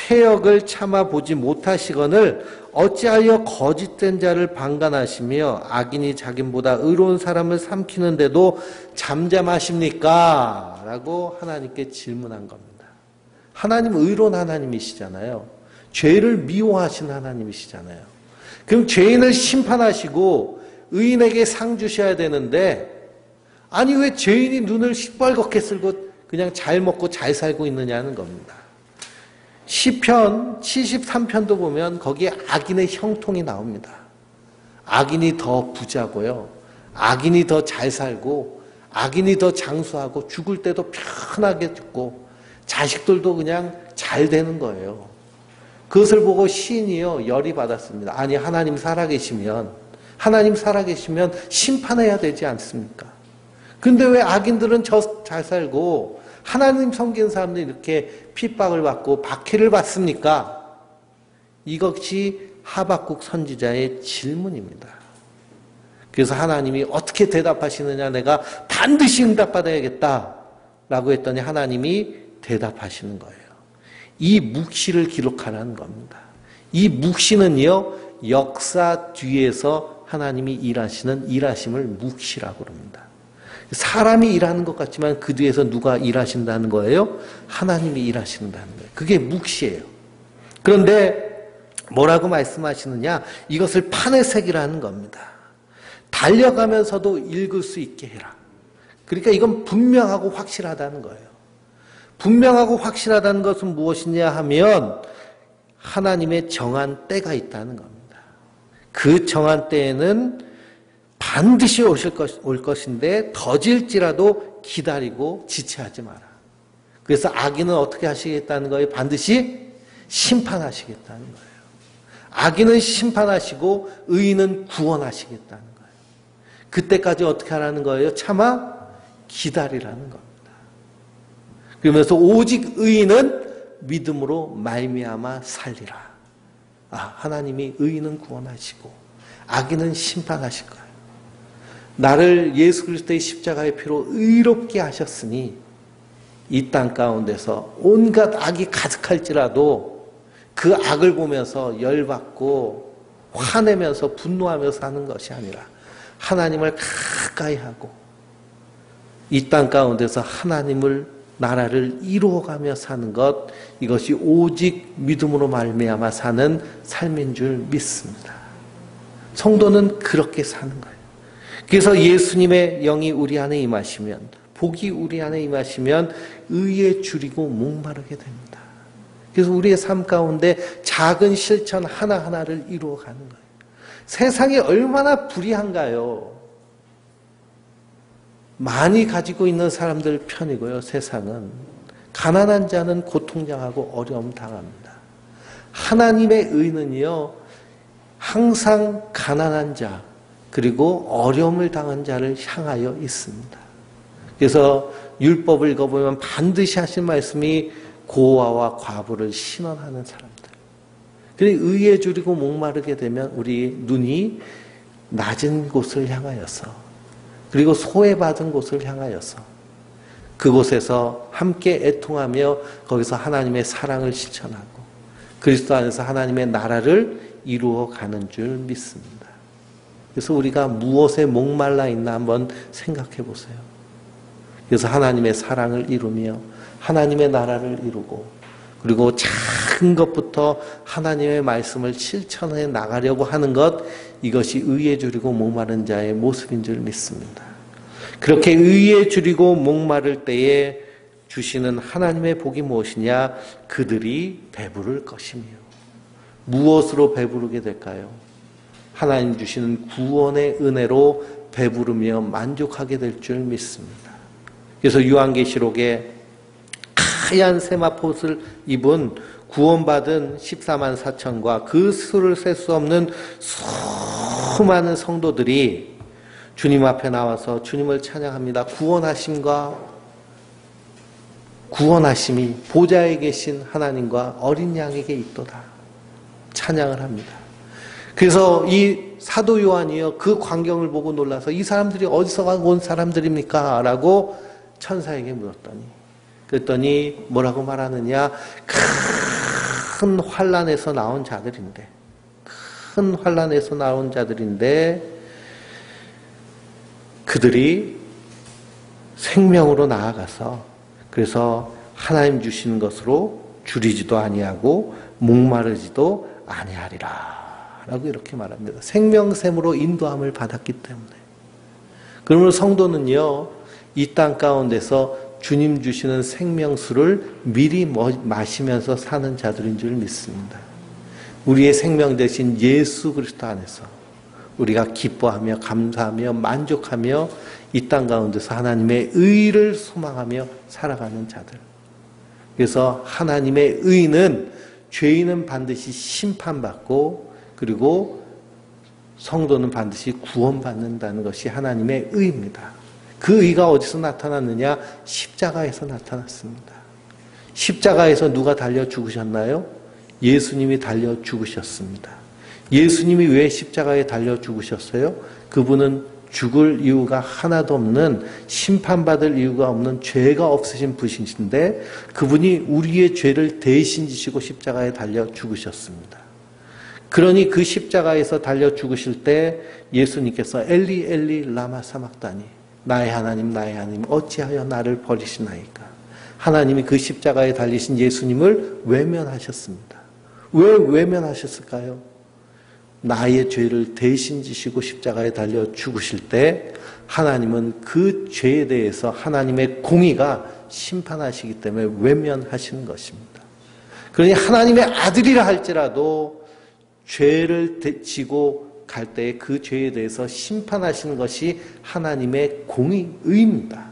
패역을 참아보지 못하시거늘 어찌하여 거짓된 자를 방관하시며 악인이 자기보다 의로운 사람을 삼키는데도 잠잠하십니까? 라고 하나님께 질문한 겁니다. 하나님 의로운 하나님이시잖아요. 죄를 미워하신 하나님이시잖아요. 그럼 죄인을 심판하시고 의인에게 상 주셔야 되는데 아니 왜 죄인이 눈을 시뻘겋게 쓸고 그냥 잘 먹고 잘 살고 있느냐는 겁니다. 시편 73편도 보면 거기에 악인의 형통이 나옵니다. 악인이 더 부자고요. 악인이 더 잘 살고 악인이 더 장수하고 죽을 때도 편하게 죽고 자식들도 그냥 잘 되는 거예요. 그것을 보고 시인이요 열이 받았습니다. 아니 하나님 살아계시면 심판해야 되지 않습니까? 근데 왜 악인들은 잘 살고 하나님 섬기는 사람들이 이렇게 핍박을 받고 박해를 받습니까? 이것이 하박국 선지자의 질문입니다. 그래서 하나님이 어떻게 대답하시느냐, 내가 반드시 응답받아야겠다 라고 했더니 하나님이 대답하시는 거예요. 이 묵시를 기록하라는 겁니다. 이 묵시는요 역사 뒤에서 하나님이 일하시는 일하심을 묵시라고 합니다. 사람이 일하는 것 같지만 그 뒤에서 누가 일하신다는 거예요? 하나님이 일하신다는 거예요. 그게 묵시예요. 그런데 뭐라고 말씀하시느냐? 이것을 판에 새기라는 겁니다. 달려가면서도 읽을 수 있게 해라. 그러니까 이건 분명하고 확실하다는 거예요. 분명하고 확실하다는 것은 무엇이냐 하면 하나님의 정한 때가 있다는 겁니다. 그 정한 때에는 반드시 올 것인데 더질지라도 기다리고 지체하지 마라. 그래서 악인은 어떻게 하시겠다는 거예요? 반드시 심판하시겠다는 거예요. 악인은 심판하시고 의인은 구원하시겠다는 거예요. 그때까지 어떻게 하라는 거예요? 차마 기다리라는 겁니다. 그러면서 오직 의인은 믿음으로 말미암아 살리라. 하나님이 의인은 구원하시고 악인은 심판하실 거예요. 나를 예수 그리스도의 십자가의 피로 의롭게 하셨으니 이 땅 가운데서 온갖 악이 가득할지라도 그 악을 보면서 열받고 화내면서 분노하면서 사는 것이 아니라 하나님을 가까이 하고 이 땅 가운데서 하나님을 나라를 이루어가며 사는 것, 이것이 오직 믿음으로 말미암아 사는 삶인 줄 믿습니다. 성도는 그렇게 사는 거예요. 그래서 예수님의 영이 우리 안에 임하시면, 복이 우리 안에 임하시면 의에 줄이고 목마르게 됩니다. 그래서 우리의 삶 가운데 작은 실천 하나하나를 이루어가는 거예요. 세상이 얼마나 불의한가요? 많이 가지고 있는 사람들 편이고요. 세상은 가난한 자는 고통당하고 어려움 당합니다. 하나님의 의는요 항상 가난한 자 그리고 어려움을 당한 자를 향하여 있습니다. 그래서 율법을 읽어보면 반드시 하신 말씀이 고아와 과부를 신원하는 사람들. 그리고 의에 줄이고 목마르게 되면 우리 눈이 낮은 곳을 향하여서 그리고 소외받은 곳을 향하여서 그곳에서 함께 애통하며 거기서 하나님의 사랑을 실천하고 그리스도 안에서 하나님의 나라를 이루어가는 줄 믿습니다. 그래서 우리가 무엇에 목말라 있나 한번 생각해 보세요. 그래서 하나님의 사랑을 이루며 하나님의 나라를 이루고 그리고 작은 것부터 하나님의 말씀을 실천해 나가려고 하는 것, 이것이 의에 줄이고 목마른 자의 모습인 줄 믿습니다. 그렇게 의에 줄이고 목마를 때에 주시는 하나님의 복이 무엇이냐? 그들이 배부를 것이며. 무엇으로 배부르게 될까요? 하나님 주시는 구원의 은혜로 배부르며 만족하게 될 줄 믿습니다. 그래서 요한계시록에 하얀 세마포옷을 입은 구원받은 14만 4천과 그 수를 셀 수 없는 수많은 성도들이 주님 앞에 나와서 주님을 찬양합니다. 구원하심이 보좌에 계신 하나님과 어린 양에게 있도다. 찬양을 합니다. 그래서 이 사도 요한이요 그 광경을 보고 놀라서 이 사람들이 어디서 온 사람들입니까? 라고 천사에게 물었더니 그랬더니 뭐라고 말하느냐? 큰 환난에서 나온 자들인데, 큰 환난에서 나온 자들인데 그들이 생명으로 나아가서 그래서 하나님 주시는 것으로 줄이지도 아니하고 목마르지도 아니하리라 라고 이렇게 말합니다. 생명샘으로 인도함을 받았기 때문에. 그러므로 성도는요, 이 땅 가운데서 주님 주시는 생명수를 미리 마시면서 사는 자들인 줄 믿습니다. 우리의 생명 대신 예수 그리스도 안에서 우리가 기뻐하며 감사하며 만족하며 이 땅 가운데서 하나님의 의를 소망하며 살아가는 자들. 그래서 하나님의 의는, 죄인은 반드시 심판받고 그리고 성도는 반드시 구원받는다는 것이 하나님의 의입니다. 그 의가 어디서 나타났느냐? 십자가에서 나타났습니다. 십자가에서 누가 달려 죽으셨나요? 예수님이 달려 죽으셨습니다. 예수님이 왜 십자가에 달려 죽으셨어요? 그분은 죽을 이유가 하나도 없는, 심판받을 이유가 없는 죄가 없으신 분이신데 그분이 우리의 죄를 대신 지시고 십자가에 달려 죽으셨습니다. 그러니 그 십자가에서 달려 죽으실 때 예수님께서 엘리 엘리 라마 사막다니, 나의 하나님 어찌하여 나를 버리시나이까. 하나님이 그 십자가에 달리신 예수님을 외면하셨습니다. 왜 외면하셨을까요? 나의 죄를 대신 지시고 십자가에 달려 죽으실 때 하나님은 그 죄에 대해서 하나님의 공의가 심판하시기 때문에 외면하시는 것입니다. 그러니 하나님의 아들이라 할지라도 죄를 지고 갈 때 그 죄에 대해서 심판하시는 것이 하나님의 공의입니다.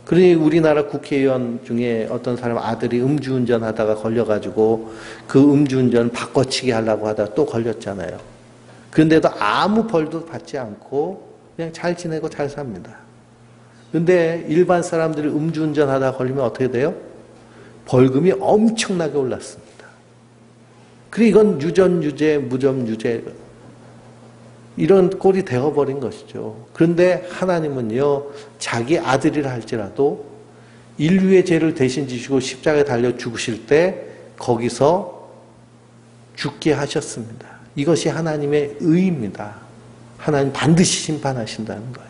그러니 우리나라 국회의원 중에 어떤 사람 아들이 음주운전 하다가 걸려가지고 그 음주운전 바꿔치기 하려고 하다가 또 걸렸잖아요. 그런데도 아무 벌도 받지 않고 그냥 잘 지내고 잘 삽니다. 그런데 일반 사람들이 음주운전 하다가 걸리면 어떻게 돼요? 벌금이 엄청나게 올랐습니다. 그리고 이건 유전유죄, 무전유죄 이런 꼴이 되어버린 것이죠. 그런데 하나님은요, 자기 아들이라 할지라도 인류의 죄를 대신 지시고 십자가에 달려 죽으실 때 거기서 죽게 하셨습니다. 이것이 하나님의 의입니다. 하나님 반드시 심판하신다는 거예요.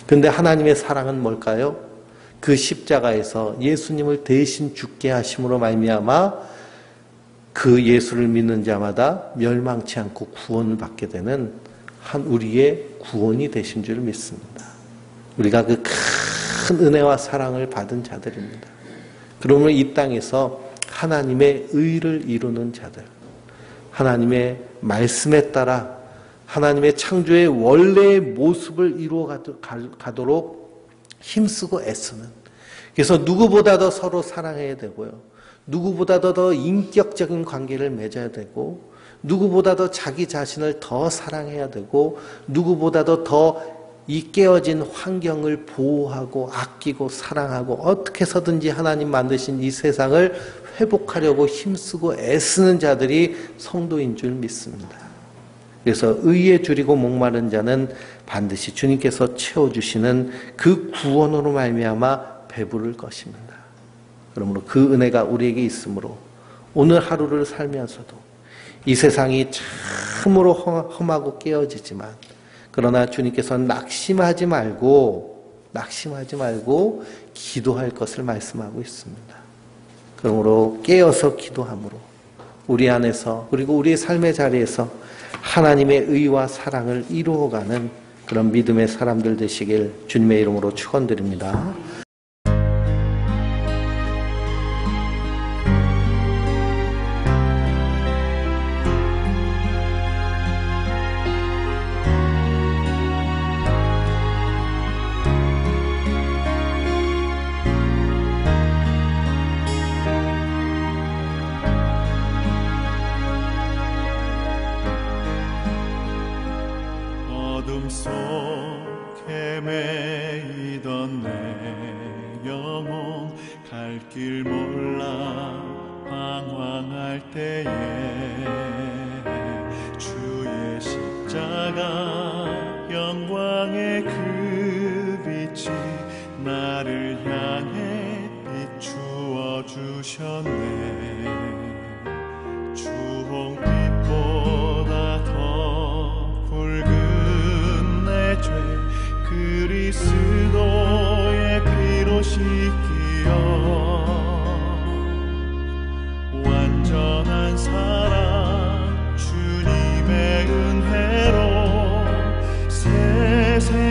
그런데 하나님의 사랑은 뭘까요? 그 십자가에서 예수님을 대신 죽게 하심으로 말미암아 그 예수를 믿는 자마다 멸망치 않고 구원을 받게 되는 한 우리의 구원이 되신 줄 믿습니다. 우리가 그 큰 은혜와 사랑을 받은 자들입니다. 그러면 이 땅에서 하나님의 의를 이루는 자들, 하나님의 말씀에 따라 하나님의 창조의 원래의 모습을 이루어 가도록 힘쓰고 애쓰는, 그래서 누구보다도 서로 사랑해야 되고요. 누구보다도 더 인격적인 관계를 맺어야 되고, 누구보다도 자기 자신을 더 사랑해야 되고, 누구보다도 더 이 깨어진 환경을 보호하고 아끼고 사랑하고 어떻게 해서든지 하나님 만드신 이 세상을 회복하려고 힘쓰고 애쓰는 자들이 성도인 줄 믿습니다. 그래서 의에 줄이고 목마른 자는 반드시 주님께서 채워주시는 그 구원으로 말미암아 배부를 것입니다. 그러므로 그 은혜가 우리에게 있으므로 오늘 하루를 살면서도 이 세상이 참으로 험하고 깨어지지만, 그러나 주님께서는 낙심하지 말고 기도할 것을 말씀하고 있습니다. 그러므로 깨어서 기도함으로 우리 안에서 그리고 우리의 삶의 자리에서 하나님의 의와 사랑을 이루어가는 그런 믿음의 사람들 되시길 주님의 이름으로 축원드립니다. 어둠 속에 매이던 내 영혼 갈 길 몰라 방황할 때에 주의 십자가 영광의 그 빛이 나를 향해 비추어 주셨네. 보시기여 완전한 사랑 주님의 은혜로 세세